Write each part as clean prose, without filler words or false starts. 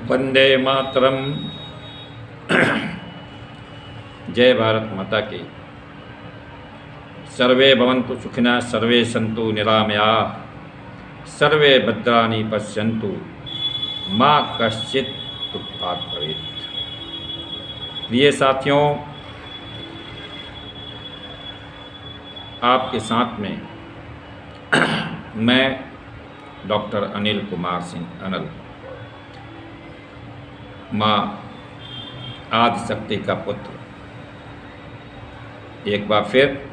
वंदे मातरम। जय भारत माता की। सर्वे भवन्तु सुखिनः, सर्वे सन्तु निरामयाः, सर्वे भद्राणि पश्यन्तु, माँ कश्चित् दुःखात् भवेत्। प्रिय साथियों, आपके साथ में मैं डॉक्टर अनिल कुमार सिंह अनल, माँ आदिशक्ति का पुत्र, एक बार फिर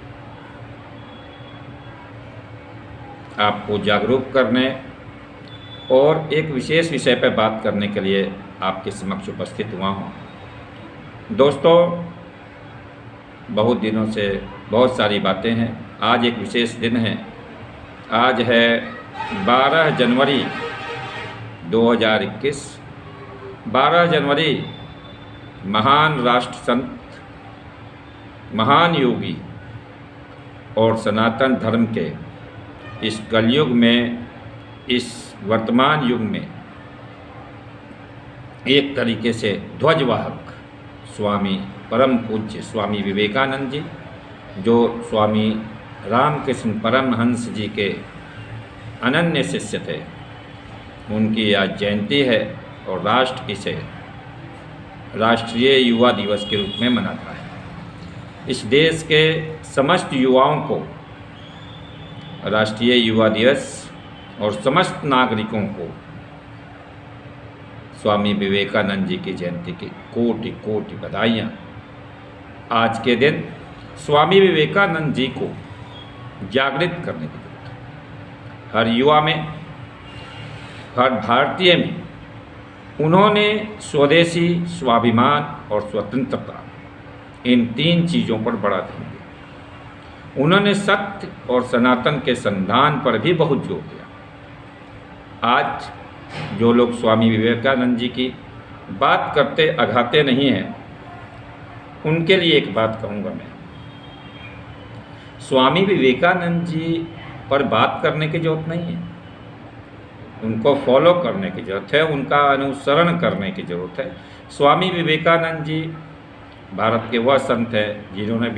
आपको जागरूक करने और एक विशेष विषय पर बात करने के लिए आपके समक्ष उपस्थित हुआ हूँ। दोस्तों, बहुत दिनों से बहुत सारी बातें हैं। आज एक विशेष दिन है। आज है 12 जनवरी 2021। 12 जनवरी महान राष्ट्र संत, महान योगी और सनातन धर्म के इस कलयुग में, इस वर्तमान युग में एक तरीके से ध्वजवाहक स्वामी परम पूज्य स्वामी विवेकानंद जी, जो स्वामी रामकृष्ण परमहंस जी के अनन्य शिष्य थे, उनकी आज जयंती है और राष्ट्र इसे राष्ट्रीय युवा दिवस के रूप में मनाता है। इस देश के समस्त युवाओं को राष्ट्रीय युवा दिवस और समस्त नागरिकों को स्वामी विवेकानंद जी की जयंती की कोटि कोटि बधाइयाँ। आज के दिन स्वामी विवेकानंद जी को जागृत करने की जरूरत है। हर युवा में, हर भारतीय में उन्होंने स्वदेशी, स्वाभिमान और स्वतंत्रता, इन 3 चीज़ों पर बड़ा ध्यान दिया। उन्होंने सत्य और सनातन के संधान पर भी बहुत जोर दिया। आज जो लोग स्वामी विवेकानंद जी की बात करते अघाते नहीं हैं, उनके लिए एक बात कहूँगा मैं। स्वामी विवेकानंद जी पर बात करने की जरूरत नहीं है, उनको फॉलो करने की ज़रूरत है, उनका अनुसरण करने की ज़रूरत है। स्वामी विवेकानंद जी भारत के वह संत हैं जिन्होंने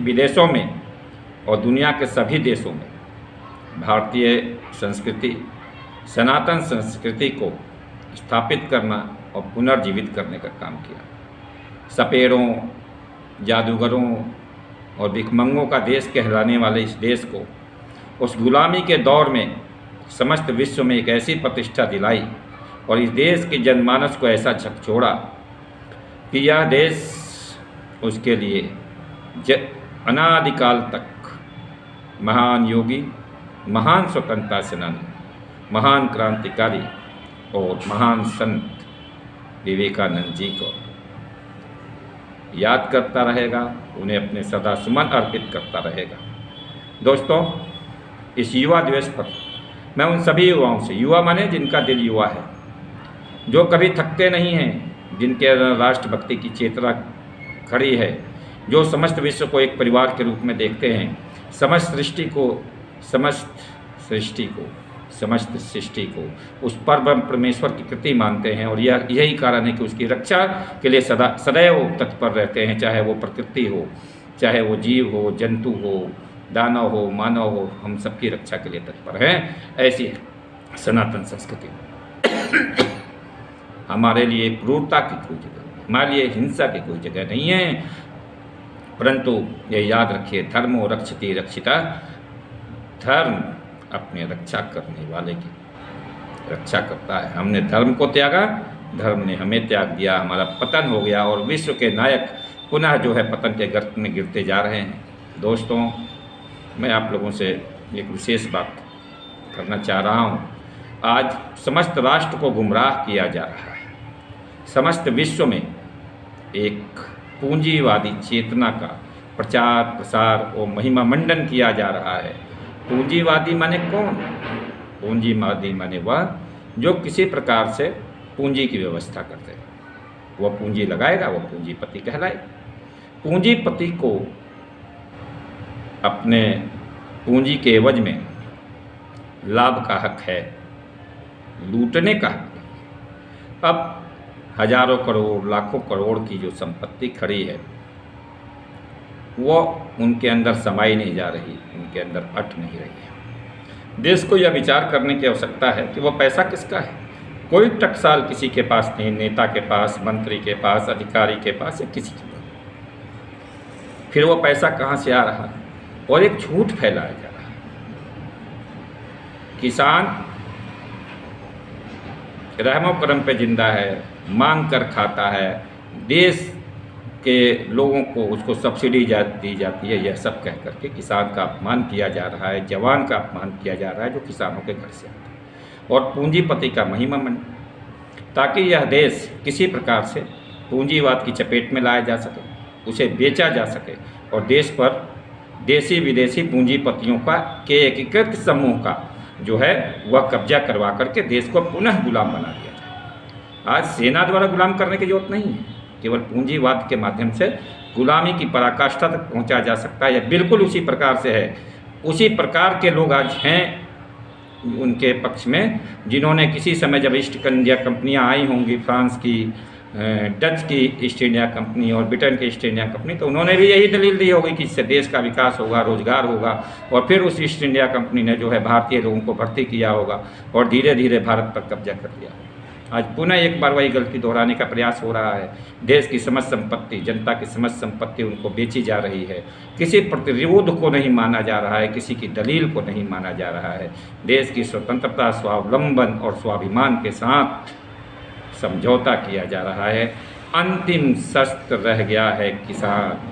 विदेशों में और दुनिया के सभी देशों में भारतीय संस्कृति, सनातन संस्कृति को स्थापित करना और पुनर्जीवित करने का काम किया। सपेरों, जादूगरों और भिखमंगों का देश कहलाने वाले इस देश को उस गुलामी के दौर में समस्त विश्व में एक ऐसी प्रतिष्ठा दिलाई और इस देश के जनमानस को ऐसा झकझोड़ा कि यह देश उसके लिए अनादिकाल तक महान योगी, महान स्वतंत्रता सेनानी, महान क्रांतिकारी और महान संत विवेकानंद जी को याद करता रहेगा, उन्हें अपने सदा सुमन अर्पित करता रहेगा। दोस्तों, इस युवा दिवस पर मैं उन सभी युवाओं से, युवा माने जिनका दिल युवा है, जो कभी थकते नहीं हैं, जिनके अंदर राष्ट्रभक्ति की चेतना खड़ी है, जो समस्त विश्व को एक परिवार के रूप में देखते हैं, समस्त सृष्टि को उस परम परमेश्वर की कृति मानते हैं और यही कारण है कि उसकी रक्षा के लिए सदैव तत्पर रहते हैं। चाहे वो प्रकृति हो, चाहे वो जीव हो, जंतु हो, दानव हो, मानव हो, हम सबकी रक्षा के लिए तत्पर हैं। ऐसी सनातन संस्कृति हमारे लिए क्रूरता की कोई जगह नहीं, हमारे लिए हिंसा की कोई जगह नहीं है, परंतु ये याद रखिए, धर्मो रक्षति रक्षिता, धर्म अपने रक्षा करने वाले की रक्षा करता है। हमने धर्म को त्यागा, धर्म ने हमें त्याग दिया, हमारा पतन हो गया और विश्व के नायक पुनः जो है पतन के गर्त में गिरते जा रहे हैं। दोस्तों, मैं आप लोगों से एक विशेष बात करना चाह रहा हूँ। आज समस्त राष्ट्र को गुमराह किया जा रहा है। समस्त विश्व में एक पूंजीवादी चेतना का प्रचार प्रसार और महिमा मंडन किया जा रहा है। पूंजीवादी माने कौन? पूंजीवादी माने वह जो किसी प्रकार से पूंजी की व्यवस्था करते हैं। वह पूंजी लगाएगा, वह पूंजीपति कहलाए। पूंजीपति को अपने पूंजी के एवज में लाभ का हक है, लूटने का हक नहीं। अब हजारों करोड़ लाखों करोड़ की जो संपत्ति खड़ी है वो उनके अंदर समाई नहीं जा रही, उनके अंदर अट नहीं रही है। देश को यह विचार करने की आवश्यकता है कि वो पैसा किसका है। कोई टकसाल किसी के पास नहीं, नेता के पास, मंत्री के पास, अधिकारी के पास या किसी के पास। फिर वो पैसा कहाँ से आ रहा है? और एक झूठ फैलाया जा रहा है। किसान रहमो करम पे जिंदा है, मांग कर खाता है, देश के लोगों को उसको सब्सिडी दी जाती है, यह सब कह करके किसान का अपमान किया जा रहा है, जवान का अपमान किया जा रहा है जो किसानों के घर से आता है, और पूंजीपति का महिमा मंड, ताकि यह देश किसी प्रकार से पूंजीवाद की चपेट में लाया जा सके, उसे बेचा जा सके और देश पर देसी विदेशी पूंजीपतियों के एकीकृत समूह का जो है वह कब्जा करवा करके देश को पुनः गुलाम बना दिया जाए। आज सेना द्वारा गुलाम करने की जरूरत नहीं है, केवल पूंजीवाद के माध्यम से गुलामी की पराकाष्ठा तक पहुंचा जा सकता है। यह बिल्कुल उसी प्रकार से है, उसी प्रकार के लोग आज हैं उनके पक्ष में जिन्होंने किसी समय जब ईस्ट इंडिया कंपनियां आई होंगी, फ्रांस की, डच की ईस्ट इंडिया कंपनी और ब्रिटेन की ईस्ट इंडिया कंपनी, तो उन्होंने भी यही दलील दी होगी कि इससे देश का विकास होगा, रोजगार होगा, और फिर उस ईस्ट इंडिया कंपनी ने जो है भारतीय लोगों को भर्ती किया होगा और धीरे धीरे भारत पर कब्जा कर लिया होगा। आज पुनः एक बार वही गलती दोहराने का प्रयास हो रहा है। देश की समस्त संपत्ति, जनता की समस्त संपत्ति उनको बेची जा रही है, किसी प्रतिरोध को नहीं माना जा रहा है, किसी की दलील को नहीं माना जा रहा है। देश की स्वतंत्रता, स्वावलंबन और स्वाभिमान के साथ समझौता किया जा रहा है। अंतिम शस्त्र रह गया है किसान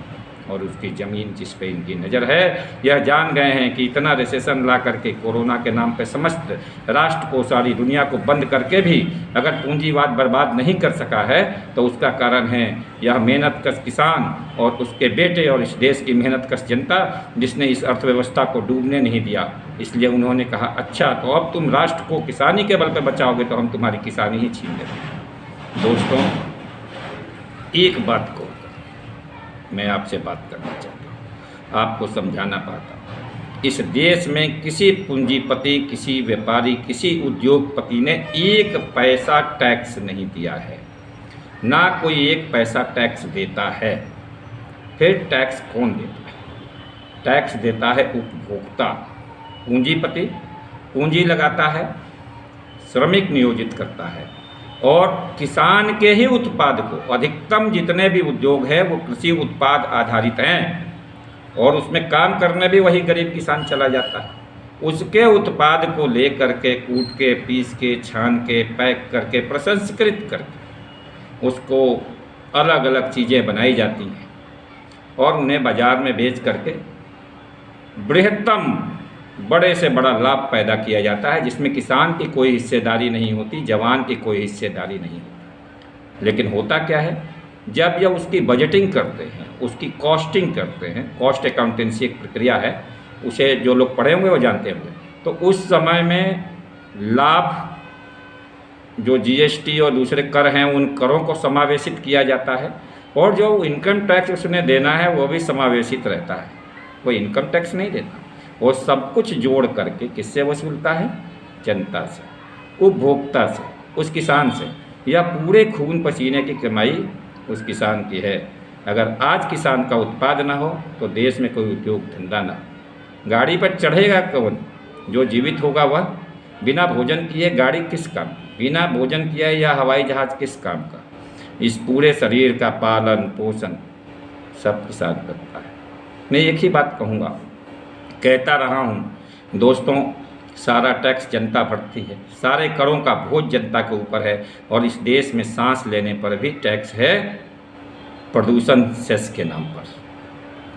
और उसकी ज़मीन जिस पे इनकी नज़र है। यह जान गए हैं कि इतना रिसेशन ला करके कोरोना के नाम पे समस्त राष्ट्र को, सारी दुनिया को बंद करके भी अगर पूंजीवाद बर्बाद नहीं कर सका है तो उसका कारण है यह मेहनतकश किसान और उसके बेटे और इस देश की मेहनतकश जनता, जिसने इस अर्थव्यवस्था को डूबने नहीं दिया। इसलिए उन्होंने कहा अच्छा तो अब तुम राष्ट्र को किसानी के बल पर बचाओगे तो हम तुम्हारी किसानी ही छीन लेंगे। दोस्तों, एक बात को मैं आपसे बात करना चाहता हूँ, आपको समझाना पाता हूँ। इस देश में किसी पूंजीपति, किसी व्यापारी, किसी उद्योगपति ने एक पैसा टैक्स नहीं दिया है, ना कोई एक पैसा टैक्स देता है। फिर टैक्स कौन देता है? टैक्स देता है उपभोक्ता। पूंजीपति पूंजी लगाता है, श्रमिक नियोजित करता है और किसान के ही उत्पाद को, अधिकतम जितने भी उद्योग हैं वो कृषि उत्पाद आधारित हैं और उसमें काम करने भी वही गरीब किसान चला जाता है। उसके उत्पाद को ले करके, कूट के, पीस के, छान के, पैक करके, प्रसंस्कृत करके उसको अलग अलग चीज़ें बनाई जाती हैं और उन्हें बाज़ार में बेच करके बृहत्तम, बड़े से बड़ा लाभ पैदा किया जाता है, जिसमें किसान की कोई हिस्सेदारी नहीं होती, जवान की कोई हिस्सेदारी नहीं होती। लेकिन होता क्या है, जब यह उसकी बजटिंग करते हैं, उसकी कॉस्टिंग करते हैं, कॉस्ट अकाउंटेंसी एक प्रक्रिया है, उसे जो लोग पढ़े होंगे वो जानते होंगे, तो उस समय में लाभ जो जीएसटी और दूसरे कर हैं उन करों को समावेशित किया जाता है और जो इनकम टैक्स उसने देना है वो भी समावेशित रहता है। कोई इनकम टैक्स नहीं देता, वो सब कुछ जोड़ करके किससे वसूलता है? जनता से, उपभोक्ता से, उस किसान से। यह पूरे खून पसीने की कमाई उस किसान की है। अगर आज किसान का उत्पाद ना हो तो देश में कोई उद्योग धंधा ना हो। गाड़ी पर चढ़ेगा कौन? जो जीवित होगा वह। बिना भोजन किए गाड़ी किस काम? बिना भोजन किए या हवाई जहाज किस काम का? इस पूरे शरीर का पालन पोषण सब किसान करता है। मैं एक ही बात कहूँगा, कहता रहा हूँ दोस्तों, सारा टैक्स जनता भरती है, सारे करों का बोझ जनता के ऊपर है और इस देश में सांस लेने पर भी टैक्स है प्रदूषण सेस के नाम पर,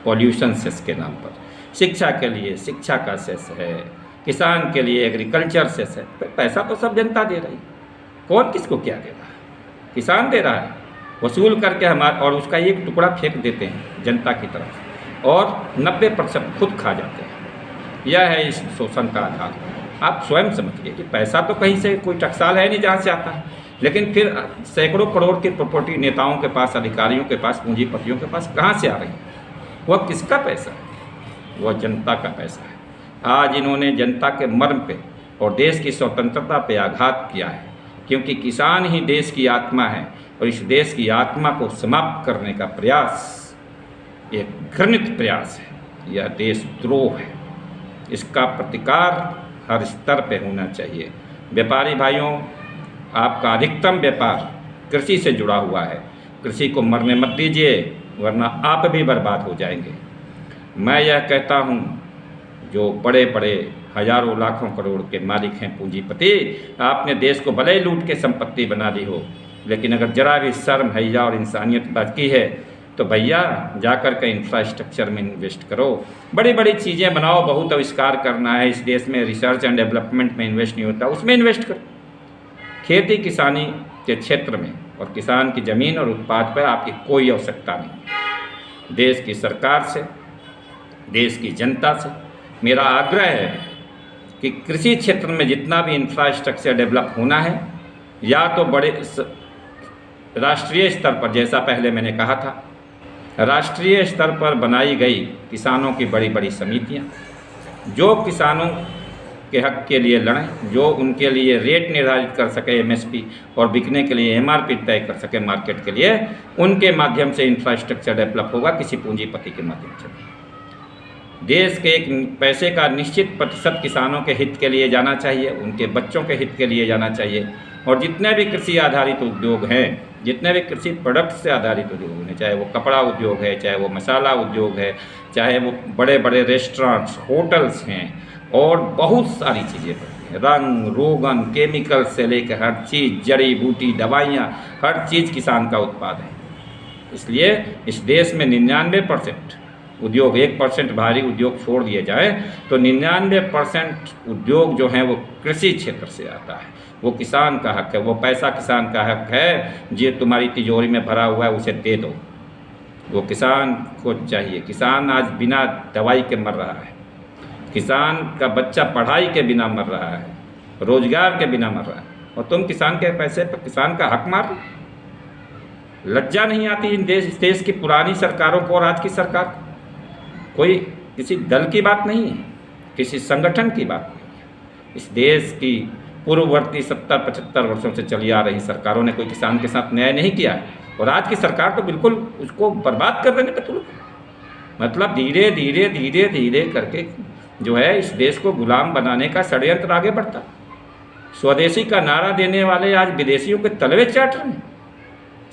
पॉल्यूशन सेस के नाम पर। शिक्षा के लिए शिक्षा का सेस है, किसान के लिए एग्रीकल्चर सेस है। पैसा तो सब जनता दे रही, कौन किसको क्या दे रहा है? किसान दे रहा है, वसूल करके हमारा, और उसका एक टुकड़ा फेंक देते हैं जनता की तरफ और 90% खुद खा जाते हैं। यह है इस शोषण का आधार। आप स्वयं समझिए कि पैसा तो कहीं से, कोई टकसाल है नहीं जहाँ से आता है, लेकिन फिर सैकड़ों करोड़ की प्रॉपर्टी नेताओं के पास, अधिकारियों के पास, पूंजीपतियों के पास कहाँ से आ रही है? वह किसका पैसा है? वह जनता का पैसा है। आज इन्होंने जनता के मर्म पे और देश की स्वतंत्रता पे आघात किया है, क्योंकि किसान ही देश की आत्मा है। और इस देश की आत्मा को समाप्त करने का प्रयास एक घृणित प्रयास है। यह देशद्रोह है। इसका प्रतिकार हर स्तर पे होना चाहिए। व्यापारी भाइयों, आपका अधिकतम व्यापार कृषि से जुड़ा हुआ है। कृषि को मरने मत दीजिए, वरना आप भी बर्बाद हो जाएंगे। मैं यह कहता हूँ, जो बड़े बड़े हजारों लाखों करोड़ के मालिक हैं, पूंजीपति, आपने देश को भले ही लूट के संपत्ति बना दी हो, लेकिन अगर जरा भी शर्म हैया और इंसानियत बाकी है तो भैया जाकर के इंफ्रास्ट्रक्चर में इन्वेस्ट करो। बड़ी बड़ी चीज़ें बनाओ, बहुत आविष्कार करना है इस देश में, रिसर्च एंड डेवलपमेंट में इन्वेस्ट नहीं होता, उसमें इन्वेस्ट करो। खेती किसानी के क्षेत्र में और किसान की ज़मीन और उत्पाद पर आपकी कोई आवश्यकता नहीं। देश की सरकार से, देश की जनता से मेरा आग्रह है कि कृषि क्षेत्र में जितना भी इंफ्रास्ट्रक्चर डेवलप होना है, या तो बड़े राष्ट्रीय स्तर पर, जैसा पहले मैंने कहा था, राष्ट्रीय स्तर पर बनाई गई किसानों की बड़ी बड़ी समितियां, जो किसानों के हक के लिए लड़ें, जो उनके लिए रेट निर्धारित कर सके एमएसपी और बिकने के लिए एमआरपी तय कर सके मार्केट के लिए, उनके माध्यम से इंफ्रास्ट्रक्चर डेवलप होगा, किसी पूंजीपति के माध्यम से। देश के एक पैसे का निश्चित प्रतिशत किसानों के हित के लिए जाना चाहिए, उनके बच्चों के हित के लिए जाना चाहिए। और जितने भी कृषि आधारित उद्योग हैं, जितने भी कृषि प्रोडक्ट से आधारित उद्योग हैं, चाहे वो कपड़ा उद्योग है, चाहे वो मसाला उद्योग है, चाहे वो बड़े बड़े रेस्टोरेंट्स, होटल्स हैं, और बहुत सारी चीज़ें बनती हैं, रंग रोगन, केमिकल से लेकर हर चीज़, जड़ी बूटी, दवाइयाँ, हर चीज़ किसान का उत्पाद है। इसलिए इस देश में 99% उद्योग, 1% भारी उद्योग छोड़ दिए जाए तो 99% उद्योग जो हैं वो कृषि क्षेत्र से आता है। वो किसान का हक है, वो पैसा किसान का हक है। जो तुम्हारी तिजोरी में भरा हुआ है उसे दे दो, वो किसान को चाहिए। किसान आज बिना दवाई के मर रहा है, किसान का बच्चा पढ़ाई के बिना मर रहा है, रोजगार के बिना मर रहा है, और तुम किसान के पैसे पर किसान का हक मार। लज्जा नहीं आती इन देश की पुरानी सरकारों को और आज की सरकार को? कोई किसी दल की बात नहीं है, किसी संगठन की बात नहीं है। इस देश की पूर्ववर्ती 70-75 वर्षों से चली आ रही सरकारों ने कोई किसान के साथ न्याय नहीं किया है, और आज की सरकार तो बिल्कुल उसको बर्बाद कर देने पर तुले। मतलब धीरे धीरे धीरे धीरे करके जो है इस देश को गुलाम बनाने का षड्यंत्र आगे बढ़ता। स्वदेशी का नारा देने वाले आज विदेशियों के तलवे चाट रहे हैं।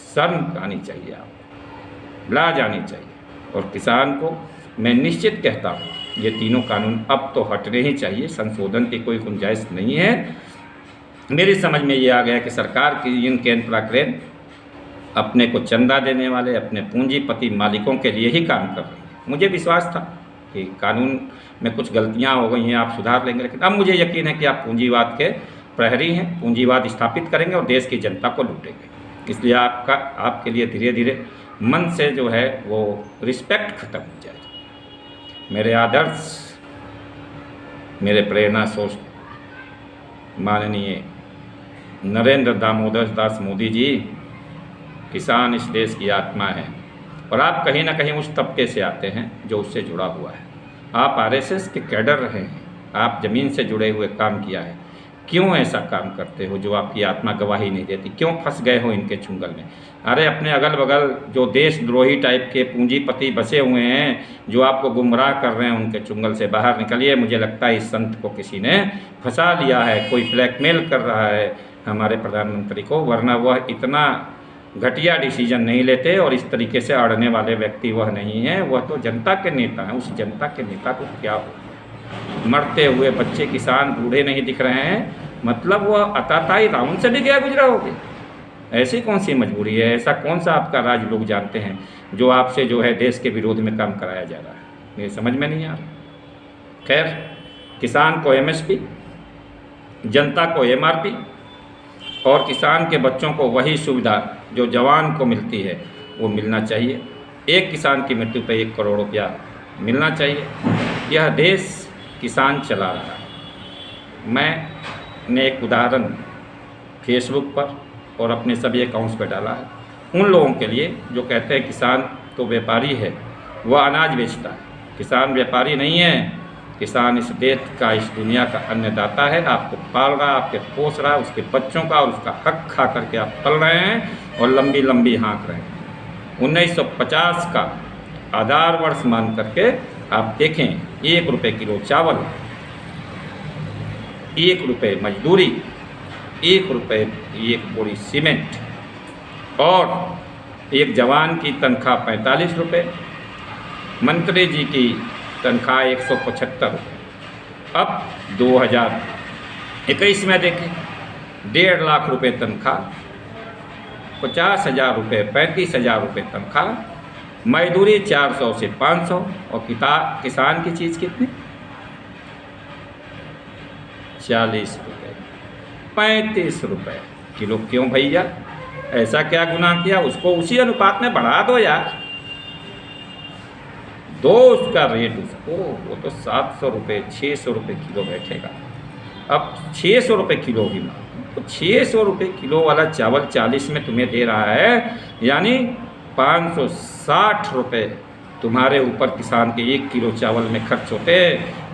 शर्म आनी चाहिए, आपको लाज आनी चाहिए। और किसान को मैं निश्चित कहता हूँ, ये तीनों कानून अब तो हटने ही चाहिए, संशोधन की कोई गुंजाइश नहीं है। मेरी समझ में ये आ गया कि सरकार की इन केंद्र प्राक्रेन अपने को चंदा देने वाले, अपने पूंजीपति मालिकों के लिए ही काम कर रही है। मुझे विश्वास था कि कानून में कुछ गलतियाँ हो गई हैं, आप सुधार लेंगे, लेकिन अब मुझे यकीन है कि आप पूंजीवाद के प्रहरी हैं, पूंजीवाद स्थापित करेंगे और देश की जनता को लूटेंगे। इसलिए आपके लिए धीरे धीरे मन से जो है वो रिस्पेक्ट खत्म हो जाएगी। मेरे आदर्श, मेरे प्रेरणा सोच माननीय नरेंद्र दामोदर दास मोदी जी, किसान इस देश की आत्मा है, और आप कहीं ना कहीं उस तबके से आते हैं जो उससे जुड़ा हुआ है। आप आरएसएस के कैडर रहे हैं, आप ज़मीन से जुड़े हुए काम किया है। क्यों ऐसा काम करते हो जो आपकी आत्मा गवाही नहीं देती? क्यों फंस गए हो इनके चुंगल में? अरे अपने अगल बगल जो देशद्रोही टाइप के पूंजीपति बसे हुए हैं, जो आपको गुमराह कर रहे हैं, उनके चुंगल से बाहर निकलिए। मुझे लगता है इस संत को किसी ने फंसा लिया है, कोई ब्लैकमेल कर रहा है हमारे प्रधानमंत्री को, वरना वह इतना घटिया डिसीजन नहीं लेते और इस तरीके से अड़ने वाले व्यक्ति वह नहीं है। वह तो जनता के नेता हैं। उस जनता के नेता को क्या हो? मरते हुए बच्चे, किसान, बूढ़े नहीं दिख रहे हैं, मतलब वह अताताई रावण से भी गया गुजरा होगे। ऐसी कौन सी मजबूरी है? ऐसा कौन सा आपका राज लोग जानते हैं जो आपसे जो है देश के विरोध में काम कराया जा रहा है? ये समझ में नहीं आ रहा। खैर, किसान को एमएसपी, जनता को एमआरपी, और किसान के बच्चों को वही सुविधा जो जवान को मिलती है वो मिलना चाहिए। एक किसान की मृत्यु पर 1 करोड़ रुपया मिलना चाहिए। यह देश किसान चला रहा है। मैंने एक उदाहरण फेसबुक पर और अपने सभी अकाउंट्स पर डाला है उन लोगों के लिए जो कहते हैं किसान तो व्यापारी है, वह अनाज बेचता है। किसान व्यापारी नहीं है, किसान इस देश का, इस दुनिया का अन्नदाता है। आपको पाल रहा, आपके पोस रहा, उसके बच्चों का और उसका हक खा करके आप पल रहे हैं और लंबी लंबी हाँक रहे हैं। 1950 का आधार वर्ष मान करके आप देखें, 1 रुपये किलो चावल, 1 रुपये मजदूरी, 1 रुपये 1 बोरी सीमेंट और एक जवान की तनख्वाह 45 रुपये, मंत्री जी की तनख्वाह 175 रुपये। अब 2021 में देखें, 1.5 लाख रुपये तनख्वाह, 50,000 रुपये, 35,000 रुपये तनख्वाह, मजदूरी 400 से 500 और किसान की चीज़ कितनी? 40 रुपये, 35 रुपये किलो। क्यों भैया, ऐसा क्या गुनाह किया? उसको उसी अनुपात में बढ़ा दो यार, दो उसका रेट उसको, वो तो 700 रुपये, 600 रुपये किलो बैठेगा। अब 600 रुपये किलो की मांग, तो 600 रुपये किलो वाला चावल 40 में तुम्हें दे रहा है, यानी 560 रुपये तुम्हारे ऊपर किसान के 1 किलो चावल में खर्च होते।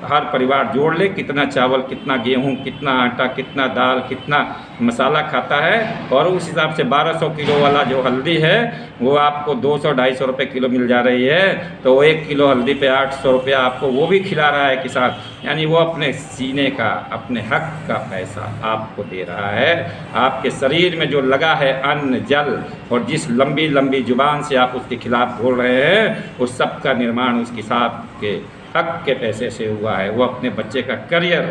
हर परिवार जोड़ ले कितना चावल, कितना गेहूं, कितना आटा, कितना दाल, कितना मसाला खाता है, और उस हिसाब से 1200 किलो वाला जो हल्दी है वो आपको 200-250 रुपये किलो मिल जा रही है। तो 1 किलो हल्दी पे 800 रुपया आपको वो भी खिला रहा है किसान, यानी वो अपने सीने का, अपने हक का पैसा आपको दे रहा है। आपके शरीर में जो लगा है अन्न, जल, और जिस लंबी लंबी जुबान से आप उसके खिलाफ बोल रहे हैं, उस सब का निर्माण उस किसान के हक के पैसे से हुआ है। वो अपने बच्चे का करियर,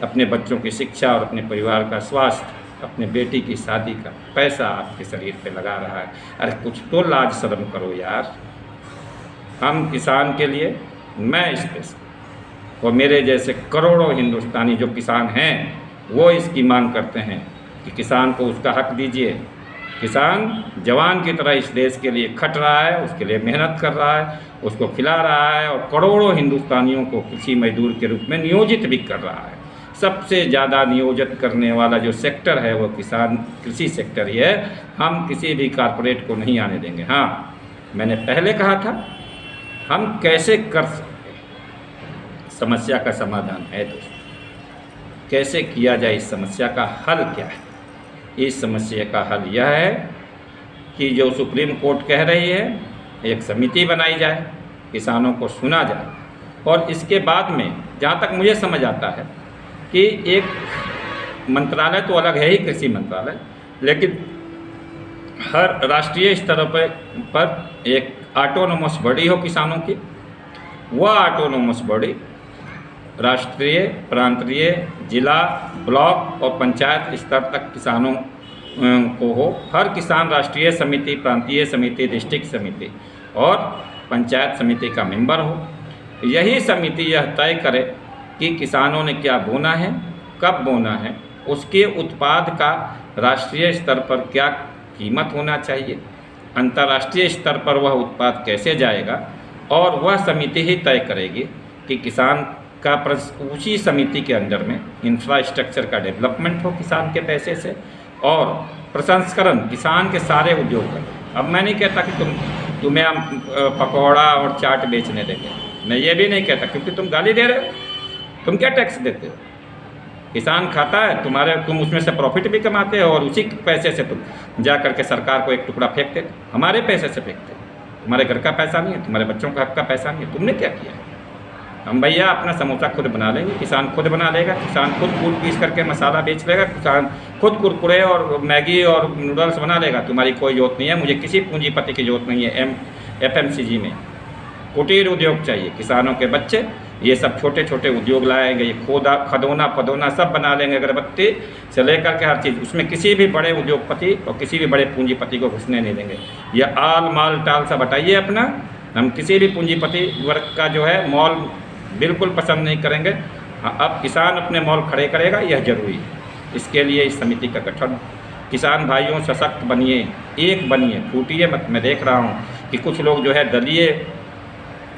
अपने बच्चों की शिक्षा और अपने परिवार का स्वास्थ्य, अपने बेटी की शादी का पैसा आपके शरीर पे लगा रहा है। अरे कुछ तो लाज शर्म करो यार। हम किसान के लिए, मैं स्पेशल और मेरे जैसे करोड़ों हिंदुस्तानी जो किसान हैं, वो इसकी मांग करते हैं कि किसान को उसका हक दीजिए। किसान जवान की तरह इस देश के लिए खट रहा है, उसके लिए मेहनत कर रहा है, उसको खिला रहा है और करोड़ों हिंदुस्तानियों को कृषि मजदूर के रूप में नियोजित भी कर रहा है। सबसे ज़्यादा नियोजित करने वाला जो सेक्टर है वो किसान, कृषि सेक्टर ही है। हम किसी भी कारपोरेट को नहीं आने देंगे। हाँ, मैंने पहले कहा था, हम कैसे कर सकते हैं, समस्या का समाधान है दोस्तों, कैसे किया जाए, इस समस्या का हल क्या है? इस समस्या का हल यह है कि जो सुप्रीम कोर्ट कह रही है, एक समिति बनाई जाए, किसानों को सुना जाए, और इसके बाद में जहाँ तक मुझे समझ आता है कि एक मंत्रालय तो अलग है ही, कृषि मंत्रालय, लेकिन हर राष्ट्रीय स्तर पर एक ऑटोनोमस बॉडी हो किसानों की। वह ऑटोनोमस बॉडी राष्ट्रीय, प्रांतीय, जिला, ब्लॉक और पंचायत स्तर तक किसानों को हो। हर किसान राष्ट्रीय समिति, प्रांतीय समिति, डिस्ट्रिक्ट समिति और पंचायत समिति का मेंबर हो। यही समिति यह तय करे कि किसानों ने क्या बोना है, कब बोना है, उसके उत्पाद का राष्ट्रीय स्तर पर क्या कीमत होना चाहिए, अंतर्राष्ट्रीय स्तर पर वह उत्पाद कैसे जाएगा, और वह समिति ही तय करेगी कि किसान का उसी समिति के अंदर में इंफ्रास्ट्रक्चर का डेवलपमेंट हो किसान के पैसे से, और प्रसंस्करण किसान के सारे उद्योग का। अब मैं नहीं कहता कि तुम्हें हम पकौड़ा और चाट बेचने देंगे, मैं ये भी नहीं कहता, क्योंकि तुम गाली दे रहे हो। तुम क्या टैक्स देते हो? किसान खाता है, तुम उसमें से प्रॉफिट भी कमाते हो, और उसी पैसे से तुम जा करके सरकार को एक टुकड़ा फेंकते हो। हमारे पैसे से फेंकते हो, तुम्हारे घर का पैसा नहीं है, तुम्हारे बच्चों का हक का पैसा नहीं है। तुमने क्या किया? हम भैया अपना समोसा खुद बना लेंगे, किसान खुद बना लेगा, किसान खुद कूट पीस करके मसाला बेच लेगा, किसान खुद कुरकुरे और मैगी और नूडल्स बना लेगा। तुम्हारी कोई जरूरत नहीं है, मुझे किसी पूंजीपति की जरूरत नहीं है। FMCG में कुटीर उद्योग चाहिए, किसानों के बच्चे ये सब छोटे छोटे उद्योग लाएंगे, ये खदौना फदौना सब बना लेंगे, अगरबत्ती से लेकर के हर चीज़। उसमें किसी भी बड़े उद्योगपति और किसी भी बड़े पूंजीपति को घुसने नहीं देंगे। ये आल माल टाल सब हटाइए अपना। हम किसी भी पूंजीपति वर्ग का जो है मॉल बिल्कुल पसंद नहीं करेंगे। अब किसान अपने मॉल खड़े करेगा, यह जरूरी है। इसके लिए इस समिति का गठन। किसान भाइयों सशक्त बनिए, एक बनिए, फूटिए मत। मैं देख रहा हूँ कि कुछ लोग जो है दलीय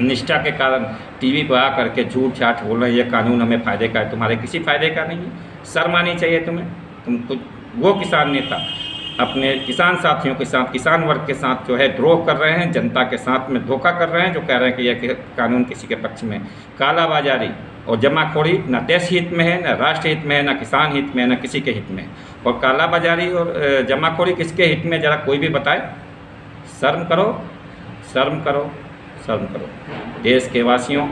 निष्ठा के कारण टीवी पर आ करके झूठ छाठ बोल रहे हैं, ये कानून हमें फ़ायदे का है। तुम्हारे किसी फ़ायदे का नहीं है, शर्म आनी चाहिए तुम्हें। तुम कुछ वो किसान नेता अपने किसान साथियों के साथ, किसान वर्ग के साथ जो है द्रोह कर रहे हैं, जनता के साथ में धोखा कर रहे हैं, जो कह रहे हैं कि यह कानून किसी के पक्ष में। कालाबाजारी और जमाखोरी न देश हित में है, न राष्ट्र हित में है, न किसान हित में है, न किसी के हित में। और काला बाजारी और जमाखोरी किसके हित में, ज़रा कोई भी बताए। शर्म करो, शर्म करो, शर्म करो। देश के वासियों,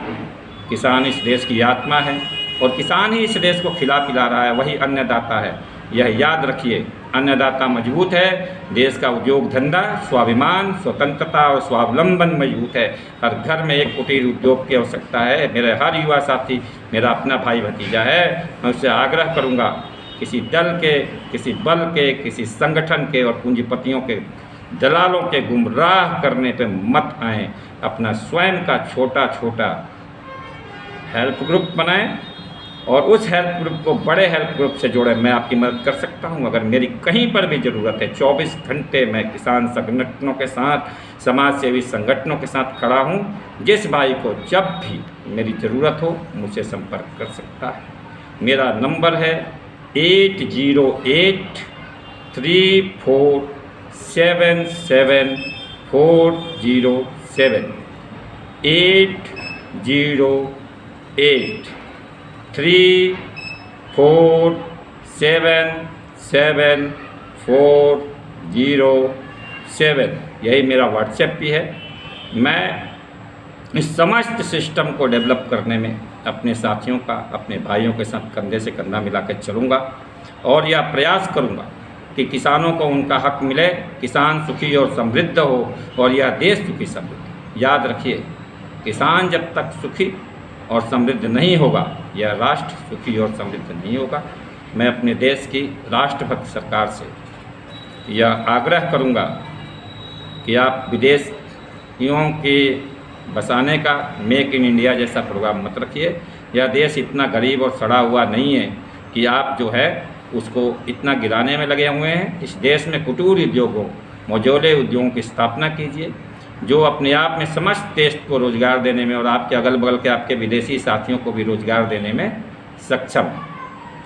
किसान इस देश की आत्मा है और किसान ही इस देश को खिला पिला रहा है, वही अन्नदाता है। यह याद रखिए, अन्नदाता मजबूत है, देश का उद्योग धंधा, स्वाभिमान, स्वतंत्रता और स्वावलंबन मजबूत है। हर घर में एक कुटीर उद्योग की आवश्यकता है। मेरे हर युवा साथी मेरा अपना भाई भतीजा है, मैं उससे आग्रह करूंगा, किसी दल के, किसी बल के, किसी संगठन के और पूंजीपतियों के, दलालों के गुमराह करने पर मत आएँ। अपना स्वयं का छोटा छोटा हेल्प ग्रुप बनाएं और उस हेल्प ग्रुप को बड़े हेल्प ग्रुप से जोड़ें। मैं आपकी मदद कर सकता हूं अगर मेरी कहीं पर भी ज़रूरत है। 24 घंटे मैं किसान संगठनों के साथ, समाज सेवी संगठनों के साथ खड़ा हूं। जिस भाई को जब भी मेरी ज़रूरत हो मुझसे संपर्क कर सकता है। मेरा नंबर है 8083477407 80834774007। यही मेरा व्हाट्सएप भी है। मैं इस समस्त सिस्टम को डेवलप करने में अपने साथियों का, अपने भाइयों के साथ कंधे से कंधा मिलाकर चलूँगा और यह प्रयास करूँगा कि किसानों को उनका हक मिले, किसान सुखी और समृद्ध हो और यह देश सुखी समृद्ध। याद रखिए, किसान जब तक सुखी और समृद्ध नहीं होगा, यह राष्ट्र सुखी और समृद्ध नहीं होगा। मैं अपने देश की राष्ट्रभक्त सरकार से यह आग्रह करूंगा कि आप विदेशियों के बसाने का मेक इन इंडिया जैसा प्रोग्राम मत रखिए। यह देश इतना गरीब और सड़ा हुआ नहीं है कि आप जो है उसको इतना गिराने में लगे हुए हैं। इस देश में कुटीर उद्योगों, मझोले उद्योगों की स्थापना कीजिए जो अपने आप में समस्त देश को रोजगार देने में और आपके अगल बगल के आपके विदेशी साथियों को भी रोजगार देने में सक्षम है।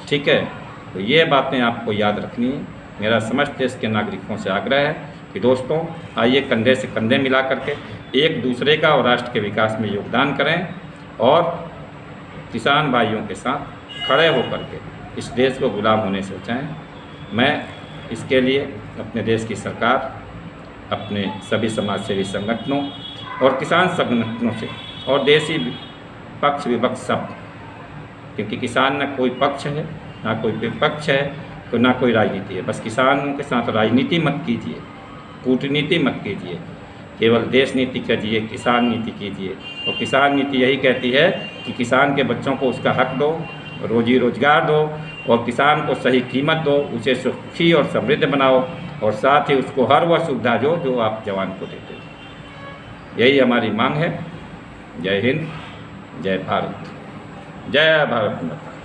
ठीक है, तो ये बातें आपको याद रखनी है। मेरा समस्त देश के नागरिकों से आग्रह है कि दोस्तों आइए कंधे से कंधे मिला करके एक दूसरे का और राष्ट्र के विकास में योगदान करें और किसान भाइयों के साथ खड़े होकर के इस देश को गुलाम होने से बचाएं। मैं इसके लिए अपने देश की सरकार, अपने सभी समाज सेवी संगठनों और किसान संगठनों से और देशी पक्ष विपक्ष सब, क्योंकि किसान न कोई पक्ष है ना कोई विपक्ष है तो ना कोई राजनीति है। बस किसानों के साथ राजनीति मत कीजिए, कूटनीति मत कीजिए, केवल देश नीति कीजिए, किसान नीति कीजिए। और किसान नीति यही कहती है कि किसान के बच्चों को उसका हक दो, रोजी रोजगार दो और किसान को सही कीमत दो, उसे सुखी और समृद्ध बनाओ और साथ ही उसको हर वह सुविधा जो आप जवान को देते हो। यही हमारी मांग है। जय हिंद, जय भारत, जय भारत माता।